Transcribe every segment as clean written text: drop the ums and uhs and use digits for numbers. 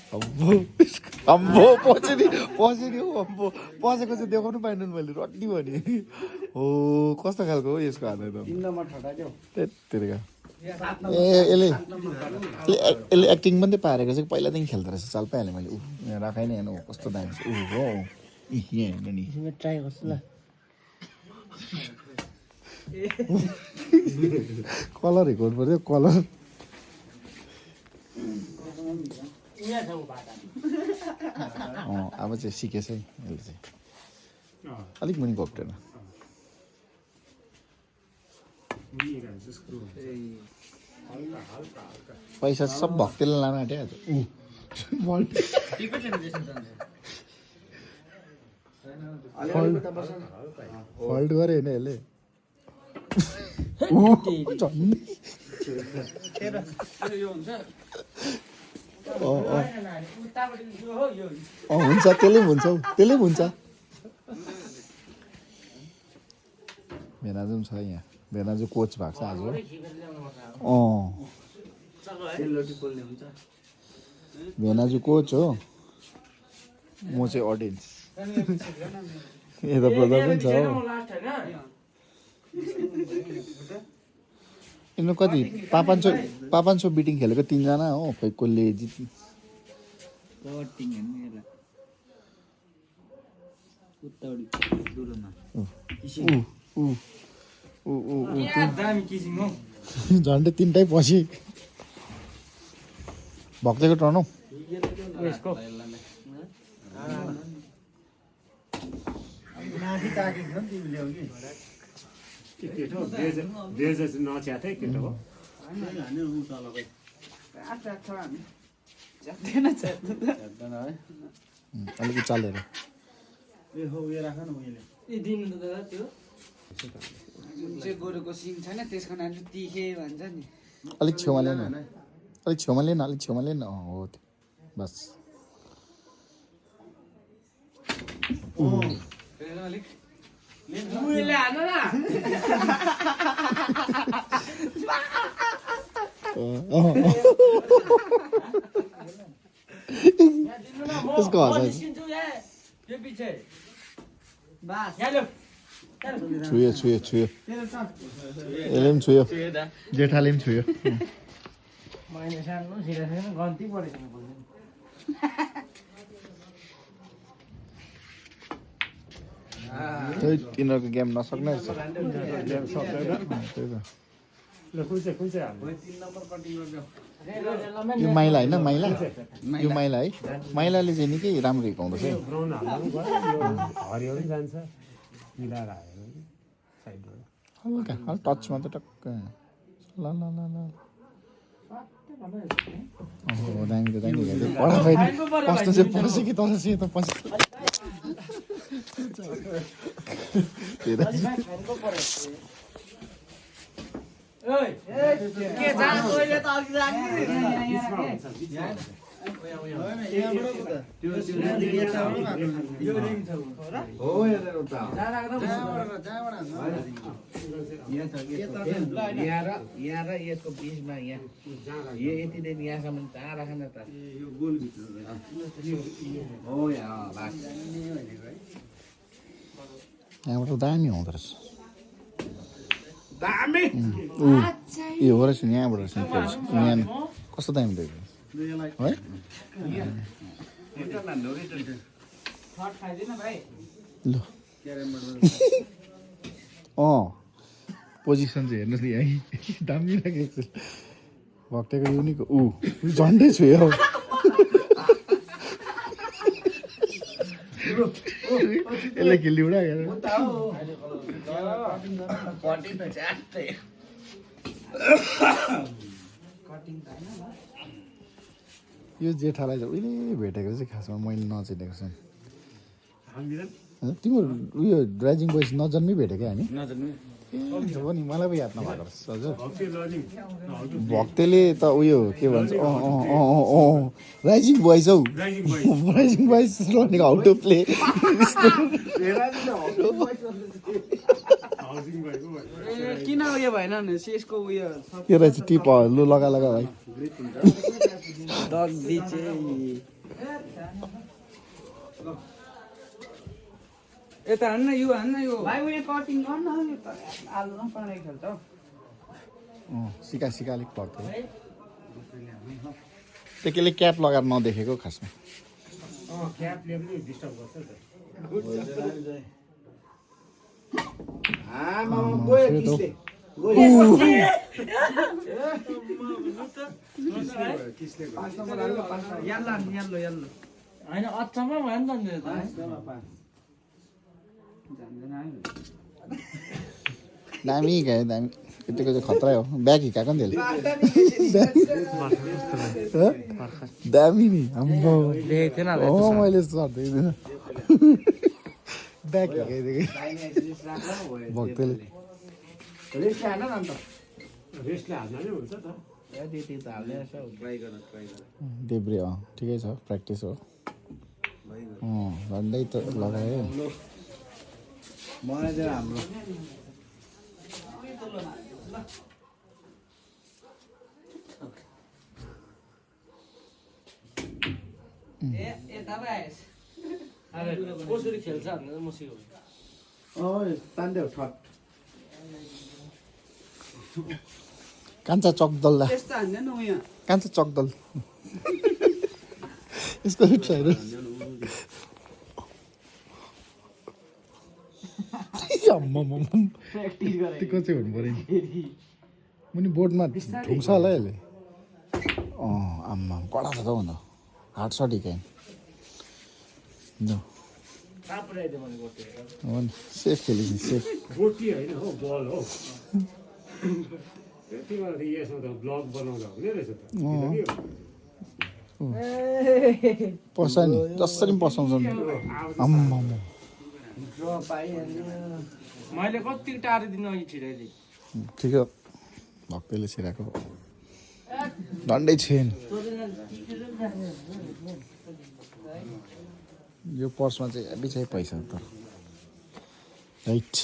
अम्बो पछिनी हो अम्बो पछेको चाहिँ देखाउनु पाएन मैले रड्डी भने हो कस्तो खालको हो यसको हात त्यतिका यसले एक्टिङ पनि पारेको चाहिँ पहिलादेखि खेल्दो रहेछ चाल पाइहालेँ मैले यहाँ राखाइ नै हेर्नु कस्तो दामी छ हो यहाँ हेर्नु नि ट्राई गर्छु ल कलर हेर्नु पऱ्यो कलर अब चाहिँ सिकेछ है यसले चाहिँ अलिक पनि घोप्टेन पैसा सब भक्तले लान आँट्यो फल्ट गऱ्यो होइन यसले हुन्छ त्यसले पनि हुन्छ भेनाजु पनि छ यहाँ भेनाजु कोच भएको छ आज भेनाजु कोच हो म चाहिँ अडियन्स यता ब्रदर पनि छ हो यिनीहरू कति 500 बिटिङ खेलेको 3 जना हो खोइ कसले जित्यो झन्डै 3टै पछि भक्तको टर्न हौ अलिकति चालेर गोरुको सिङ छैन त्यसको नाम चाहिँ तिखे भन्छ नि अलिक छेउमा लिएन अलिक छेउमा लिएन हो त्यो बस त्यसको हँसाइ छुयो यसले पनि छुयो जेठाले पनि छुयो तिनीहरूको गेम नसक्ने यो माइला होइन यो माइला है माइलाले चाहिँ निकै राम्रो हिर्काउँदछ है हल्का टचमा त टक्क ल दामी त दामी पस्नु चाहिँ पस्यो कि तर चाहिँ त पस्यो यहाँबाट दामी हुँदो रहेछ यो हो रहेछ यहाँबाट यहाँ कस्तो दामी देख्छ है ल पोजिसन चाहिँ हेर्नुहोस् नि है दामी लागेको छ भक्टेको युनिक झन्डै छु हौ यसले खेल्ने उडा यो जेठालाई चाहिँ उहिले भेटेको चाहिँ खासमा मैले नचिनेको छु तिम्रो उयो ड्राइजिङ बोइस नजन्मै भेटेको हामी ए नि मलाई पो याद नभएको रहेछ हजुर भक्तेले त उयो के भन्छ राइजिङ बोइस हौ राइजिङ बोइस रनिङ हाउ टु प्ले किन उयो भएन सिएसको उयो के रहेछ टिप लु लगा भाइ डग्दी चाहिँ यता हान्न यो भाइ उयो कटिङ गर्न यो त आलु र पकाइ खेल्छ सिका अलिक पर्थ्यो त्यो केले क्याप लगाएर नदेखेको खासमा क्यापले पनि डिस्टर्ब गर्छ त होइन अचम्म भयो नि त दामी गयो दामी यतिको चाहिँ खतरा हो ब्याग हिँकाएको नि त्यसले दामी नि आम्बो मैले सर्दैन ब्याग हिँकाइदिएको भक्तले रेस्टले हाल्दा नै हुन्छ त देब्रे ठिकै छ प्र्याक्टिस हो झन्डै त लगायो मलाई चाहिँ हाम्रो कसरी खेल्छ भनेर म सिकाउँछु तान्देऊ ठट कान्छा चकदल त्यस्तो हान्दैन उ यहाँ कान्छा चकदल यसको ट्राइहरू प्र्याक्टिस गरे त्यो चाहिँ हुनु पऱ्यो मुनि बोर्डमा ढुङ्छ होला यसले आम्मा कडा छ त भन्दा हार्ड सट हिकाइ हो नि सेफ खेलेको सेफ गोटी होइन हौ बल हो त्यति बेला यसमा त ब्लग बनाउँदा हुने रहेछ त पसा नि जसरी पनि पसाउँछ आम्मा मैले कति टाढो दिन अघि छिराइदिएँ ठिक हो भक्तले छिराएको डन्डै छैन यो पर्समा चाहिँ बिचाइ पैसा त राइट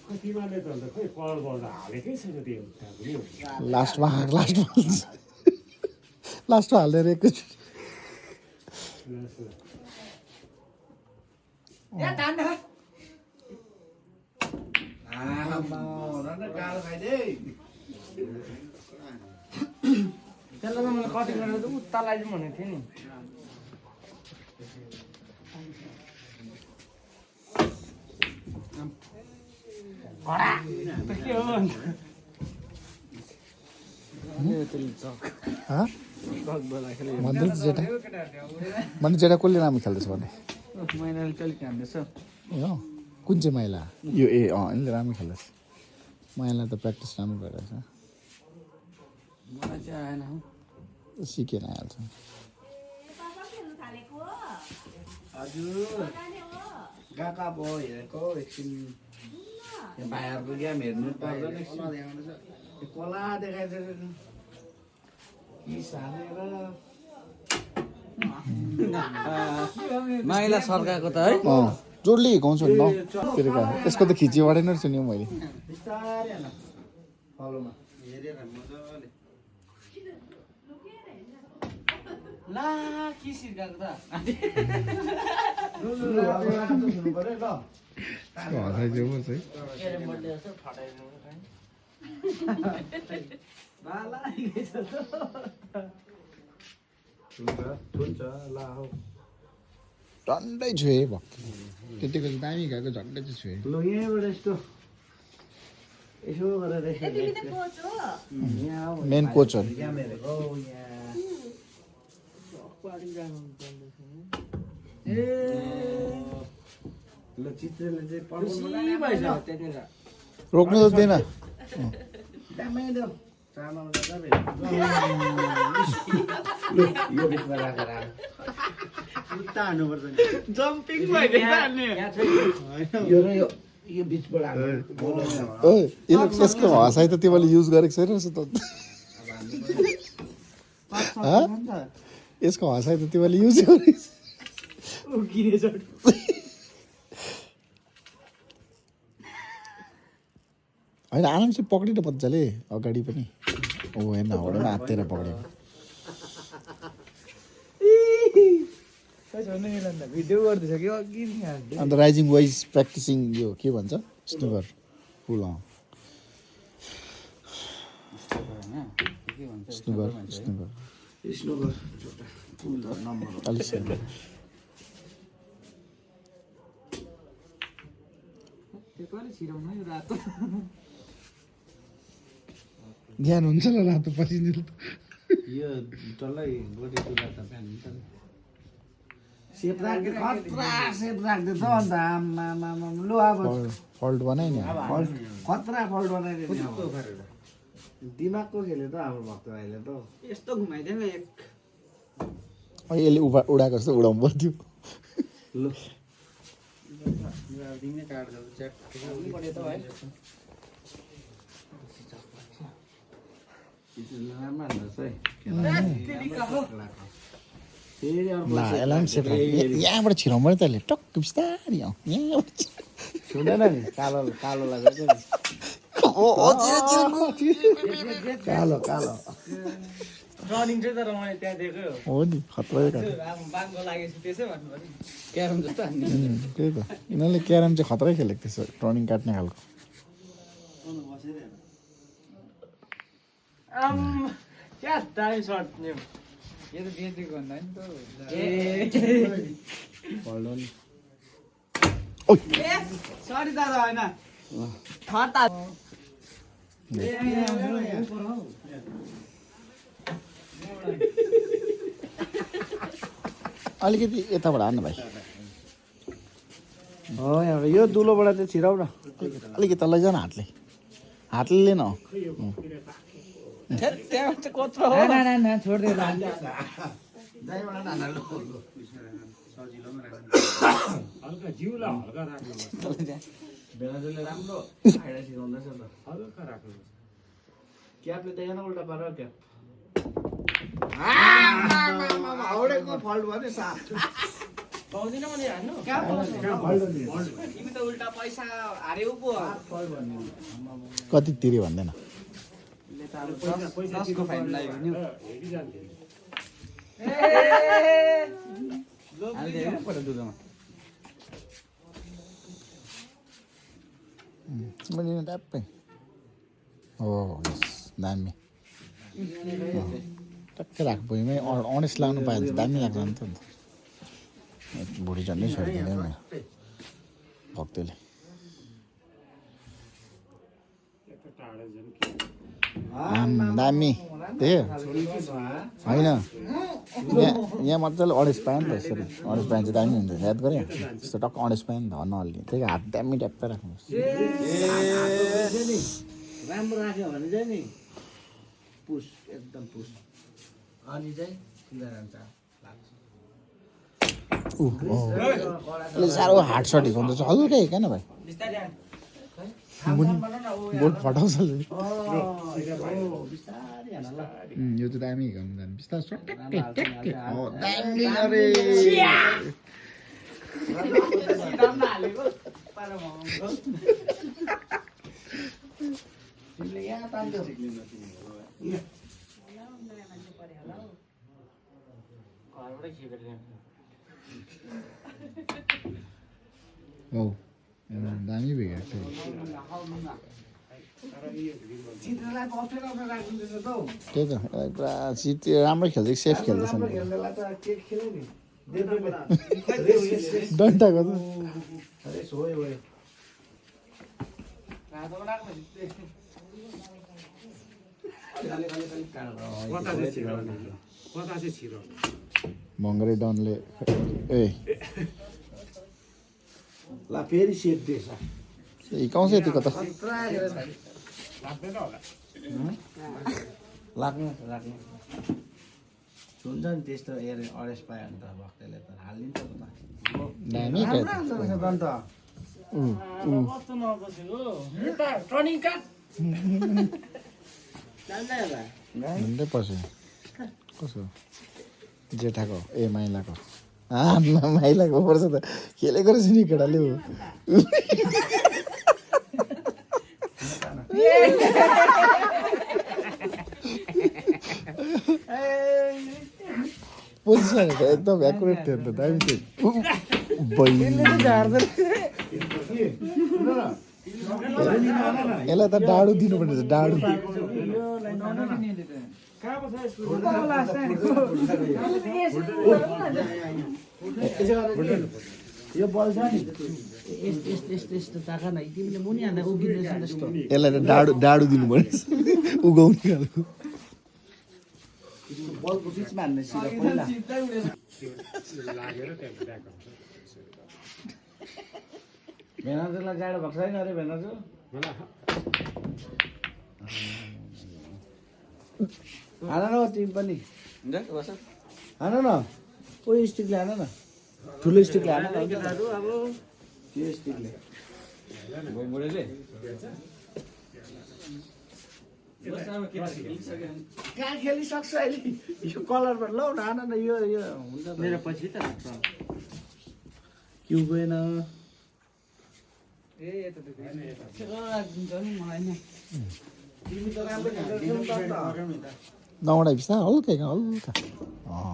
तिमीहरूले त अन्त खै कल गर्दा हालेकै छैन त्यो लास्टमा हाल्दै एकैचोटि त्यसलाई त मैले कटिङ गरेर चाहिँ उता लगाइदिउँ भनेको थिएँ नि के हो भने जेठा कसले राम्रो खेल्दैछ भने महिनाले चाहिँ अलिक हान्दैछ कुन चाहिँ महिला यो यिनले राम्रो खेल्दैछ महिला त प्र्याक्टिस राम्रो गरिरहेछ मलाई चाहिँ आएन हौ सिकेर आइहाल्छ हजुर गएको अब हेरेको एकछिन भाइहरूको गेम हेर्नु पर्दैन कोला देखाइदिएर माइला सर्काएको त है जोडले हिकाउँछु नि तेरो यसको त खिचिबाटै नै सुन्यो मैले ला के सिर्काएको झन्डै छोए भक्ति त्यतिको चाहिँ दामी गएको झन्डै चाहिँ छोए ल यहीँबाट यस्तो यसो गरेर मेन कोच हो रोक्नु त दिएन यसको हँसाइ त तिमीले युज गरेको छैन त यसको हँसाइ त तिमीले युज गरेको होइन आरामसे पक्रिन मजाले अगाडि पनि हेर्न हाउडेमा हातेर पक्रेको भिडियो गर्दैछ कि अघि अन्त राइजिङ वाइज प्र्याक्टिसिङ यो के भन्छ स्नुकर पुल स्नुकर स्नुकर अलिक सानो। ज्ञान हुन्छ ल रातो पसिन्जेल यो डल्लै गोटी टुला त बिहान हुन्छ नि सेप राख्दै खतरा सेप राख्दै त अन्त आम्मा लु अब फल्ट बनाइ नि खतरा फल्ट बनाइदियो नि अब दिमागको खेल्यो त हाम्रो भक्त भाइले त यस्तो घुमाइदिएन एक यसले उडाएको जस्तो उडाउनु पर्थ्यो लु दिने काट्छ च्याट पढ्यो त है राम्रो हाल्नुहोस् है फेरि अर्को ला यसलाई पनि सेप यहाँबाट छिराउँ पऱ्यो तैँले टक्क बिस्तारी आऊ यहाँबाट सुनेन नि कालो कालो लाग्छ कालो कालो रनिङ चाहिँ तर मैले त्यहाँ देखेँ हो नि खतरा बाङ्गो लागेपछि त्यसै भन्नु पर्यो क्यारम जस्तो हान्ने त्यही त यिनीहरूले क्यारम चाहिँ खतरै खेलेको त्यसो टर्निङ काट्ने खालको क्या दामी सर्ट यो त बेचेको भन्दा नि त सरी दादा होइन थर्टा अलिकति यताबाट हान्नु भाइ हो यहाँ यो दुलोबाट चाहिँ छिराउ न अलिकति तल लैजान हातले लिएन त्यहाँ चाहिँ कत्रो हो छोड्दै हल्का जिउलाई हल्का राख्नुपर्छ बेलाजुले राम्रो आइडिया सिकाउँदैछ त हल्का राख्नुपर्छ क्यापले देखेन उल्टा पारेर क्याप हाउडेको फल्ट भयो नि साथ पाउँदिन मैले हान्नु तिमी त उल्टा पैसा हार्यौ पो कति तिर्यो भन्दैन दसको फाइन लाग्यो नि हेरी जान्थ्यो मैले ट्याप्पै हो यस दामी टक्कै राख्नु भुइँमै अनेस्ट लाग्नु पायो भने दामी लाग्छ नि त भुँडी झन्डै छोडिदिने म भक्तले दामी देख्यो होइन यहाँ मजाले अडेस पायो नि त यसरी अडेस पायो चाहिँ दामी हुन्छ याद गरेँ त्यस्तो टक्क अडेस पायो नि त नहल्ने त्यही हात दामी ट्याप्पै राख्नुहोस् राम्रो राख्यो भने चाहिँ नि पुस एकदम पुस अनि चाहिँ किन जान्छ यसले साह्रो हार्ड सर्ट हिर्काउँदा चाहिँ हल्का हिर्का न भाइ बोट फटाउँछ यो चाहिँ दामी हिर्काउनु जानु बिस्तारै ट्याक्कै दामी अरे तिमीले यहाँ तान्थ्यौ हो दामी भेगा चित्रलाई अप्ठ्यारो अप्ठ्यारो राखिदिँदैछ त हौ त्यही त पुरा सिट राम्रो खेल्दै सेफ खेल्दैछ राम्रो खेल्नेलाई त के खेल्यो नि डन्टाको त अरे सोयो भयो कता चाहिँ छिराउने कता चाहिँ छिराउने भङ्गरे डनले ए ला फेरि सेप दिएछ हिर्काउँछ यतिको त लाग्दैन होला लाग्नु हुन्छ नि त्यस्तो अरेस्ट पायो भने त भक्तले त हालिदिन्छ त दामी झन्डै पस्यो कसो जेठाको ए माइलाको माइलाको पर्छ त खेलेको रहेछ नि केटाले पोजिसन एकदम एकुरेट थियो नि त दामी थियो यसलाई त डाडु दिनुपर्ने रहेछ डाडु यो बल छ नि यस्तो चाका नै तिमीले मुनि हाल्दा उभिँदैछ त्यस्तो यसलाई त डाडु दिनुपर्ने रहेछ उगाउने खालको बलको बिचमा हान्ने सिधा पहिला भेनाजुलाई जाडो भएको छैन अरे भेनाजु हान न तिमी पनि हान न ओ स्टिकले हान न ठुलो स्टिकले हान न त्यो स्टिकले कहाँ खेलिसक्छ अहिले यो कलरमा लौ न हान न यो हुन्छ मेरो पछि त क्यु गएन ए यता त राखिदिन्छ नि मलाई नि तिमी त राम्रो नौडा बिस्ता हल्का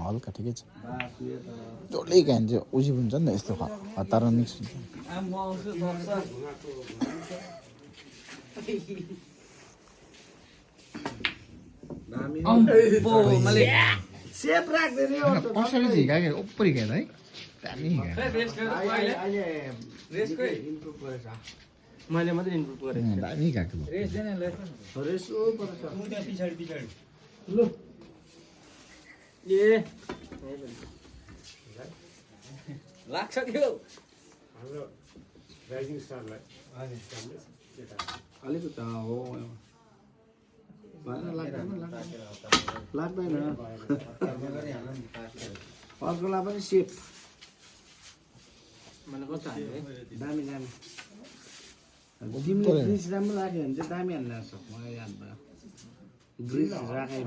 हल्का ठिकै छ डल्लै खान्छ उसी हुन्छ नि त यस्तो हतार मिक्स हुन्छ म आउँछु सेप राख्दैन कसरी झिकायो ओपरी खेल है दामी मैले मात्रै इम्प्रुभ गरेँ दामी खाएको ल ए लाग्छ त्यो राइजिङ स्टारलाई अलिकति हो लाग्दैन अर्कोलाई पनि सेप मैले कस्तो हाल्ने दामी तिमीले ग्रिस राम्रो राख्यो भने चाहिँ दामी हाल्न सक्छ मलाई याद भयो ग्रिस राखाइ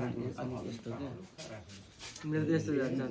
यस्तो क्या मेरो त्यस्तो जान्छ